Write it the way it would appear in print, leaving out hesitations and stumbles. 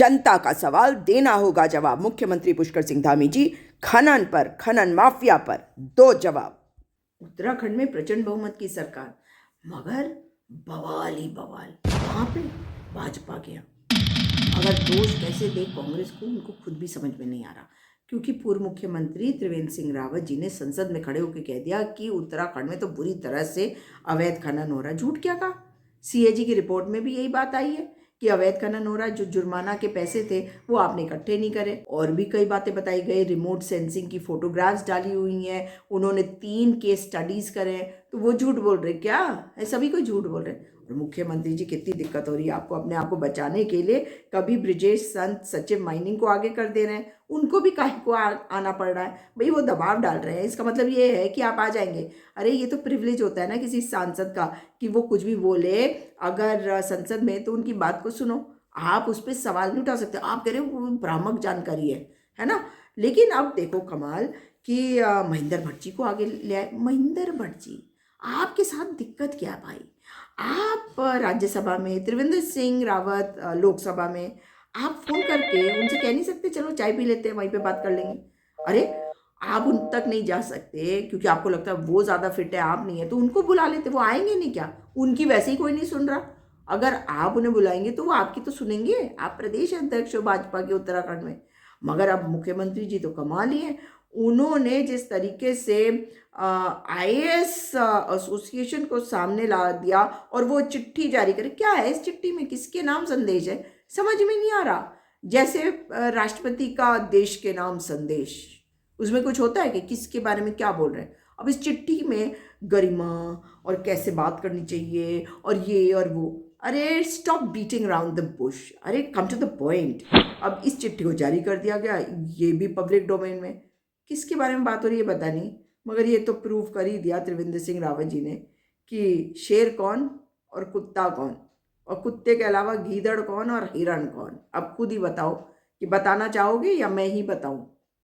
जनता का सवाल देना होगा जवाब। मुख्यमंत्री पुष्कर सिंह धामी जी खनन पर, खनन माफिया पर दो जवाब। उत्तराखंड में प्रचंड बहुमत की सरकार, मगर बवाल ही बवाल। वहां पे भाजपा गया। अगर दोष कैसे दे कांग्रेस को, उनको खुद भी समझ में नहीं आ रहा, क्योंकि पूर्व मुख्यमंत्री त्रिवेंद्र सिंह रावत जी ने संसद में खड़े होकर कह दिया कि उत्तराखंड में तो बुरी तरह से अवैध खनन हो रहा है। झूठ क्या कहा? सीएजी की रिपोर्ट में भी यही बात आई है कि अवैध खनन हो रहा है। जो जुर्माना के पैसे थे वो आपने इकट्ठे नहीं करे। और भी कई बातें बताई गई, रिमोट सेंसिंग की फोटोग्राफ्स डाली हुई हैं, उन्होंने 3 केस स्टडीज करे हैं, तो वो झूठ बोल रहे क्या है? सभी कोई झूठ बोल रहे हैं। और मुख्यमंत्री जी कितनी दिक्कत हो रही है आपको अपने आप को बचाने के लिए। कभी ब्रिजेश संत सचिव माइनिंग को आगे कर दे रहे हैं, उनको भी काहे को आना पड़ रहा है भाई, वो दबाव डाल रहे हैं। इसका मतलब ये है कि आप आ जाएंगे। अरे ये तो प्रिविलेज होता है ना किसी सांसद का कि वो कुछ भी बोले अगर संसद में, तो उनकी बात को सुनो। आप उस पर सवाल नहीं उठा सकते। आप कह रहे हो वो भ्रामक जानकारी है ना। लेकिन अब देखो कमाल कि महेंद्र भट्ट जी को आगे ले आए। महेंद्र भट्ट जी, आपके साथ दिक्कत क्या है भाई? आप राज्यसभा में, त्रिवेंद्र सिंह रावत लोकसभा में, आप फोन करके उनसे कह नहीं सकते चलो चाय पी लेते हैं, वहीं पे बात कर लेंगे? अरे आप उन तक नहीं जा सकते क्योंकि आपको लगता है वो ज़्यादा फिट है, आप नहीं है, तो उनको बुला लेते, वो आएंगे नहीं क्या? उनकी वैसे ही कोई नहीं सुन रहा। अगर आप उन्हें बुलाएंगे तो वो आपकी तो सुनेंगे। आप प्रदेश अध्यक्ष हो भाजपा के उत्तराखंड में। मगर अब मुख्यमंत्री जी तो कमाल ही है। उन्होंने जिस तरीके से आईएएस एसोसिएशन को सामने ला दिया और वो चिट्ठी जारी करे, क्या है इस चिट्ठी में, किसके नाम संदेश है, समझ में नहीं आ रहा। जैसे राष्ट्रपति का देश के नाम संदेश, उसमें कुछ होता है कि किसके बारे में क्या बोल रहे हैं। अब इस चिट्ठी में गरिमा और कैसे बात करनी चाहिए और ये और वो। अरे stop beating around the Bush, अरे कम टू द पॉइंट। अब इस चिट्ठी को जारी कर दिया गया, ये भी पब्लिक डोमेन में। किसके बारे में बात हो रही है पता नहीं, मगर ये तो प्रूव कर ही दिया त्रिवेंद्र सिंह रावत जी ने कि शेर कौन और कुत्ता कौन, और कुत्ते के अलावा गीदड़ कौन और हिरण कौन। अब खुद ही बताओ कि बताना चाहोगे या मैं ही बताऊं?